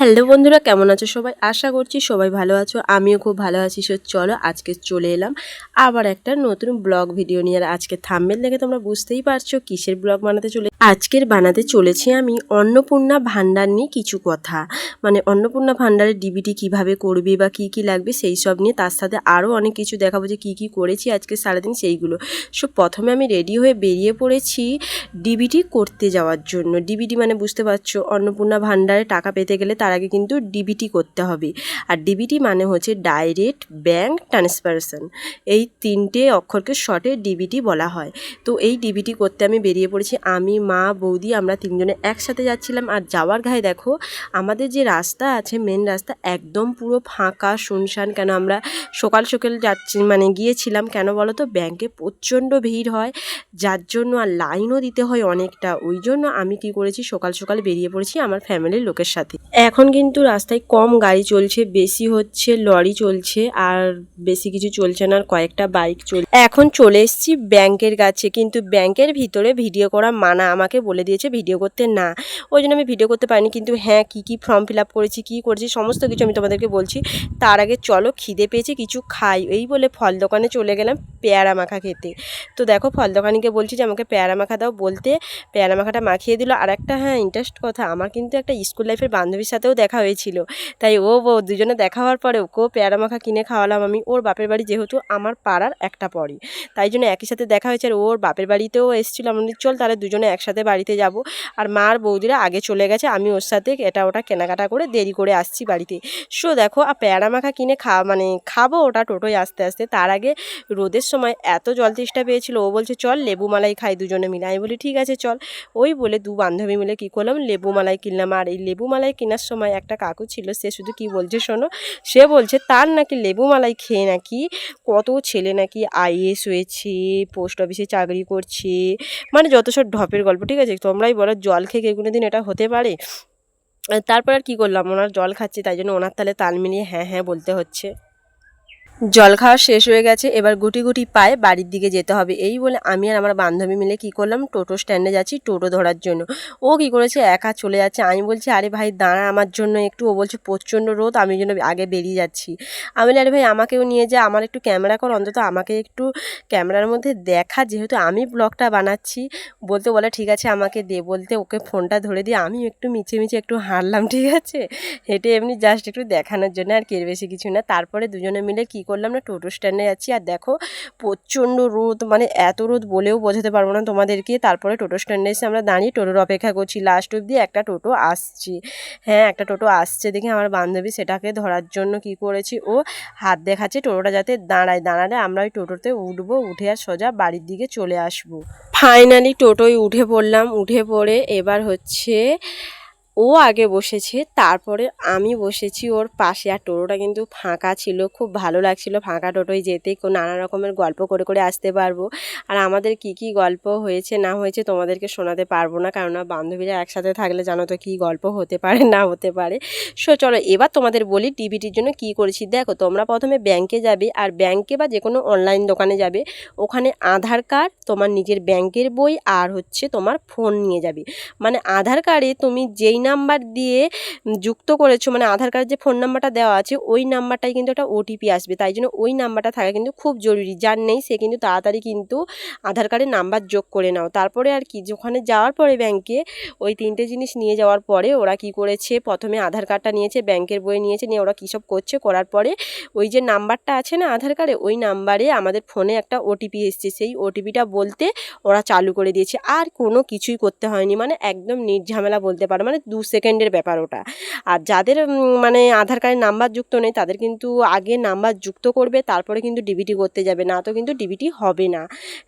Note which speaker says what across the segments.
Speaker 1: Hello বন্ধুরা, কেমন আছো সবাই? আশা করছি সবাই ভালো আছো, আমিও খুব ভালো আছি। চলো আজকে চলে এলাম আবার একটা নতুন ব্লগ ভিডিও নিয়ে। আর আজকে থাম্বনেল দেখে তোমরা বুঝতেই পারছো কিসের ব্লগ বানাতে চলেছি আমি অন্নপূর্ণা ভান্ডার নিয়ে কিছু কথা। মানে অন্নপূর্ণা ভান্ডারের ডিবিটি কিভাবে করবে বা কি কি লাগবে সেই সব নিয়ে, তার সাথে আরও অনেক কিছু দেখাবো যে কি কি করেছি আজকে সারাদিন সেইগুলো। প্রথমে আমি রেডি হয়ে বেরিয়ে পড়েছি ডিবিটি করতে যাওয়ার জন্য। ডিবিটি মানে বুঝতে পারছো, অন্নপূর্ণা ভান্ডারে টাকা পেতে গেলে তার আগে কিন্তু ডিবিটি করতে হবে। আর ডিবিটি মানে হচ্ছে ডাইরেক্ট ব্যাঙ্ক ট্রান্সফারেশন। এই তিনটে অক্ষরকে শর্টে ডিবিটি বলা হয়। তো এই ডিবিটি করতে আমি বেরিয়ে পড়েছি। আমি, মা, বৌদি, আমরা তিনজনে একসাথে যাচ্ছিলাম। আর যাওয়ার ঘায়ে দেখো আমাদের যে রাস্তা আছে, মেন রাস্তা একদম পুরো ফাঁকা শুনশান। কেন আমরা সকাল সকাল যাচ্ছি, মানে গিয়েছিলাম কেন বলো তো, ব্যাংকে প্রচণ্ড ভিড় হয়, যার জন্য আর লাইনও দিতে হয় অনেকটা। ওই জন্য আমি কি করেছি, সকাল সকাল বেরিয়ে পড়েছি আমার ফ্যামিলির লোকের সাথে। এখন কিন্তু রাস্তায় কম গাড়ি চলছে, বেশি হচ্ছে লরি চলছে, আর বেশি কিছু চলছে না, আর কয়েকটা বাইক চলছে। এখন চলে এসেছি ব্যাংকের কাছে, কিন্তু ব্যাংকের ভিতরে ভিডিও করা মানা, আমাকে বলে দিয়েছে ভিডিও করতে না। ওই জন্য আমি ভিডিও করতে পারিনি। কিন্তু হ্যাঁ, কি ফর্ম ফিল আপ করেছি, কী করেছি সমস্ত কিছু আমি তোমাদেরকে বলছি। তার আগে চলো, খিদে পেয়েছে, কিছু খাই। এই বলে ফল দোকানে চলে গেলাম পেয়ারা মাখা খেতে। তো দেখো ফল দোকানিকে বলছি যে আমাকে পেয়ারা মাখা দাও, বলতে পেয়ারা মাখাটা মাখিয়ে দিল। আর একটা হ্যাঁ ইন্টারেস্ট কথা, আমার কিন্তু একটা স্কুল লাইফের বান্ধবীর সাথেও দেখা হয়েছিল। তাই দুজনে দেখা হওয়ার পরে ওকেও পেয়ারা মাখা কিনে খাওয়ালাম আমি। ওর বাপের বাড়ি যেহেতু আমার পাড়ার একটা পরই, তাই জন্য একই সাথে দেখা হয়েছে। আর ওর বাপের বাড়িতেও এসেছিলো। আমি চল তাহলে দুজনে একসাথে বাড়িতে যাব। আর মা আর বৌদিরা আগে চলে গেছে, আমি ওর সাথে এটা ওটা কেনাকাটা করে দেরি করে আসছি বাড়িতে। দেখো পেয়ারা মাখা কিনে খাবো ওটা টোটোয় আস্তে আস্তে। তার আগে রোদের সময় এত জল তেষ্টা পেয়েছিল, ও বলছে চল লেবু মালাই খাই দুজনে মিলে। আমি বলি ঠিক আছে চল। ওই বলে দু বান্ধবী মিলে কী করলাম, লেবু মালাই কিনলাম। আর এই লেবু মালাই কেনার সময় একটা কাকু ছিল, সে শুধু কি বলছে শোনো, সে বলছে তার নাকি লেবু মালাই খেয়ে নাকি কত ছেলে নাকি আইএস হয়েছে, পোস্ট অফিসে চাকরি করছে, মানে যত সব ঢপের গল্প। ঠিক আছে, তোমরাই বলো জল খেয়ে কোনো দিন এটা হতে পারে? তারপর আর কী করলাম, ওনার জল খাচ্ছি তাই জন্য ওনার তালে তাল মিলিয়ে হ্যাঁ হ্যাঁ বলতে হচ্ছে। জল খাওয়া শেষ হয়ে গেছে, এবার গুটি গুটি পায়ে বাড়ির দিকে যেতে হবে। এই বলে আমি আর আমার বান্ধবী মিলে কি করলাম, টোটো স্ট্যান্ডে যাচ্ছি টোটো ধরার জন্য। ও কি করেছে, একা চলে যাচ্ছে। আমি বলছি আরে ভাই দাঁড়া আমার জন্য একটু। ও বলছে প্রচণ্ড রোদ, আমি জন্য আগে বেরিয়ে যাচ্ছি। আমি বলি আরে ভাই আমাকেও নিয়ে যা, আমার একটু ক্যামেরা কর, অন্তত আমাকে একটু ক্যামেরার মধ্যে দেখা, যেহেতু আমি ব্লগটা বানাচ্ছি। বলে ঠিক আছে আমাকে দে, বলতে ওকে ফোনটা ধরে দিয়ে আমি একটু মিছে একটু হাঁটলাম। ঠিক আছে, হেঁটে এমনি জাস্ট একটু দেখানোর জন্য, আর কের বেশি কিছু না। তারপরে দুজনে মিলে কী করলাম না, টোটো স্ট্যান্ডে যাচ্ছি। আর দেখো প্রচণ্ড রোদ, মানে এত রোদ বলেও বোঝাতে পারবো না তোমাদেরকে। তারপরে টোটো স্ট্যান্ডে এসে আমরা দাঁড়িয়ে টোটোর অপেক্ষা করছি। লাস্ট অবধি একটা টোটো আসছে, হ্যাঁ একটা টোটো আসছে দেখে আমার বান্ধবী সেটাকে ধরার জন্য কি করেছি, ও হাত দেখাচ্ছে টোটোটা যাতে দাঁড়ালে আমরা ওই টোটোতে উঠবো, উঠে আর সোজা বাড়ির দিকে চলে আসবো। ফাইনালি টোটোয় উঠে পড়লাম। উঠে পড়ে এবার হচ্ছে ও আগে বসেছে, তারপরে আমি বসেছি ওর পাশে। আর টোটোটা কিন্তু ফাঁকা ছিল, খুব ভালো লাগছিল ফাঁকা টোটোয় যেতে। নানা রকমের গল্প করে করে আসতে পারবো। আর আমাদের কি গল্প হয়েছে না হয়েছে তোমাদেরকে শোনাতে পারবো না, কেননা বান্ধবীরা একসাথে থাকলে জানো তো কী গল্প হতে পারে না হতে পারে। চলো এবার তোমাদের বলি ডিবিটির জন্য কি করেছি। দেখো তোমরা প্রথমে ব্যাংকে যাবে, আর ব্যাংকে বা যে কোনো অনলাইন দোকানে যাবে, ওখানে আধার কার্ড, তোমার নিজের ব্যাংকের বই, আর হচ্ছে তোমার ফোন নিয়ে যাবে। মানে আধার কার্ডে তুমি যেই নাম্বার দিয়ে যুক্ত করেছো, মানে আধার কার্ডের যে ফোন নাম্বারটা দেওয়া আছে ওই নাম্বারটাই কিন্তু একটা ওটিপি আসবে, তাই জন্য ওই নাম্বারটা থাকা কিন্তু খুব জরুরি। যার নেই সে কিন্তু তাড়াতাড়ি কিন্তু আধার কার্ডে নাম্বার যোগ করে নাও। তারপরে আর কি, ওখানে যাওয়ার পরে ব্যাংকে ওই তিনটে জিনিস নিয়ে যাওয়ার পরে ওরা কি করেছে, প্রথমে আধার কার্ডটা নিয়েছে, ব্যাংকের বই নিয়েছে, নিয়ে ওরা কী সব করছে, করার পরে ওই যে নাম্বারটা আছে না আধার কার্ডে, ওই নাম্বারে আমাদের ফোনে একটা ওটিপি এসছে, সেই ওটিপিটা বলতে ওরা চালু করে দিয়েছে। আর কোনো কিছুই করতে হয়নি, মানে একদম নির্ঝামেলা বলতে পারো, মানে 2 সেকেন্ডের ব্যাপার ওটা। আর যাদের মানে আধার কার্ডে নাম্বার যুক্ত নেই তাদের কিন্তু আগে নাম্বার যুক্ত করবে, তারপরে কিন্তু ডিবিটি করতে যাবে, না তো কিন্তু ডিবিটি হবে না।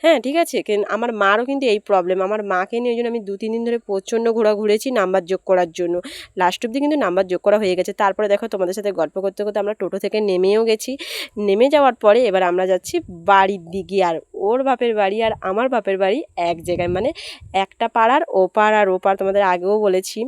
Speaker 1: হ্যাঁ ঠিক আছে, আমার মারও কিন্তু এই প্রবলেম। আমার মাকে নিয়ে ওই জন্য আমি 2-3 দিন ধরে প্রচণ্ড ঘোরেছি নাম্বার যোগ করার জন্য। লাস্ট অবধি কিন্তু নাম্বার যোগ করা হয়ে গেছে। তারপরে দেখো তোমাদের সাথে গল্প করতে করতে আমরা টোটো থেকে নেমেও গেছি। নেমে যাওয়ার পরে এবার আমরা যাচ্ছি বাড়ির দিকে। আর ওর বাপের বাড়ি আর আমার বাপের বাড়ি এক জায়গায়, মানে একটা পাড়ার ওপার আর ওপার, তোমাদের আগেও বলেছি।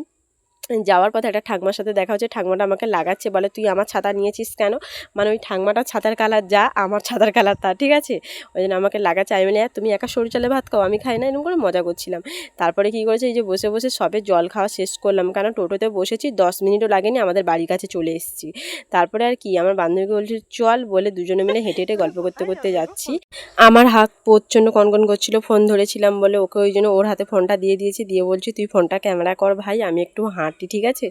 Speaker 1: যাওয়ার পথে একটা ঠাকমার সাথে দেখা হচ্ছে, ঠাকমাটা আমাকে লাগাচ্ছে, বলে তুই আমার ছাতা নিয়েছিস কেন, মানে ওই ঠাকমাটার ছাতার কালার যা আমার ছাতার কালার তা, ঠিক আছে, ওই জন্য আমাকে লাগাচ্ছে। আমি বলি তুমি একা সরু চালে ভাত খাও, আমি খাই না, এরকম করে মজা করছিলাম। তারপরে কী করেছে, এই যে বসে বসে সবে জল খাওয়া শেষ করলাম, কারণ টোটোতে বসেছি 10 মিনিটও লাগেনি, আমাদের বাড়ির কাছে চলে এসেছি। তারপরে আর কি, আমার বান্ধবীকে বলছি চল, বলে দুজনে মিলে হেঁটে হেঁটে গল্প করতে করতে যাচ্ছি। আমার হাত প্রচণ্ড কনকন করছিল, ফোন ধরেছিলাম বলে ওকে, ওই জন্য ওর হাতে ফোনটা দিয়ে দিয়েছি, দিয়ে বলছি তুই ফোনটা ক্যামেরা কর ভাই, আমি একটু হাঁটি, ঠিক আছে।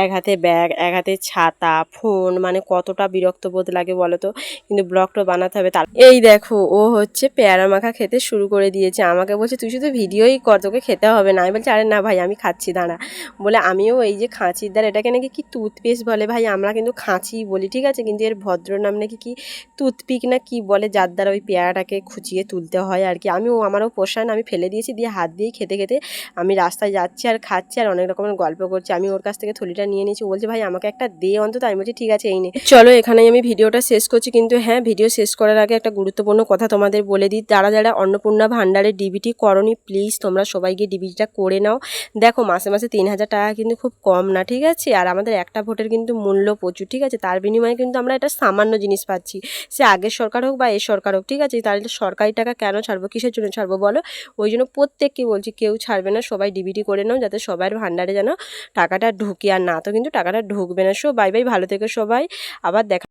Speaker 1: এক হাতে ব্যাগ, এক হাতে ছাতা, ফোন, মানে কতটা বিরক্ত বোধ লাগে বলো তো, কিন্তু ব্লগটা বানাতে হবে। তার এই দেখো ও হচ্ছে পেয়ারা মাখা খেতে শুরু করে দিয়েছে, আমাকে বলছে তুই শুধু ভিডিওই কর, তোকে খেতে হবে না। আমি বলছি আরে না ভাই আমি খাচ্ছি দাঁড়া, বলে আমিও এই যে খাঁচির দ্বার, এটাকে নাকি কি টুথপেস্ট বলে ভাই, আমরা কিন্তু খাঁচি বলি, ঠিক আছে, কিন্তু এর ভদ্র নাম নাকি কি টুথপিক না কি বলে, যার দ্বারা ওই পেয়ারাটাকে খুঁচিয়ে তুলতে হয় আর কি। আমারও পোষায় না, আমি ফেলে দিয়েছি, দিয়ে হাত দিয়েই খেতে খেতে আমি রাস্তায় যাচ্ছি আর খাচ্ছি আর অনেক রকমের গল্প করছি। আমি ওর কাছ থেকে থলিটা নিয়ে নিয়েছি, বলছি ভাই আমাকে একটা দে অন্তত, আমি বলছি ঠিক আছে এই নে। চলো এখানেই আমি ভিডিওটা শেষ করছি, কিন্তু হ্যাঁ ভিডিও শেষ করার আগে একটা গুরুত্বপূর্ণ কথা তোমাদের বলে দিই, যারা যারা অন্নপূর্ণা ভান্ডারের ডিবিটি করনি প্লিজ তোমরা সবাই গিয়ে ডিবিটিটা করে নাও। দেখো মাসে মাসে 3000 টাকা কিন্তু খুব কম না, ঠিক আছে, আর আমাদের একটা ভোটের কিন্তু মূল্য প্রচুর, ঠিক আছে, তার বিনিময়ে কিন্তু আমরা এটা সামান্য জিনিস পাচ্ছি, সে আগের সরকার হোক বা এ সরকার হোক, ঠিক আছে, তাহলে সরকারি টাকা কেন ছাড়বো, কিসের জন্য ছাড়বো বলো। ওই জন্য প্রত্যেককে বলছি কেউ ছাড়বে না, সবাই ডিবিটি করে নাও, যাতে সবার ভান্ডারে যেন টাকাটা ঢুকে, আর না তো কিন্তু টাকাটা ঢুকবে না। সো বাই বাই, ভালো থেকো সবাই, আবার দেখা।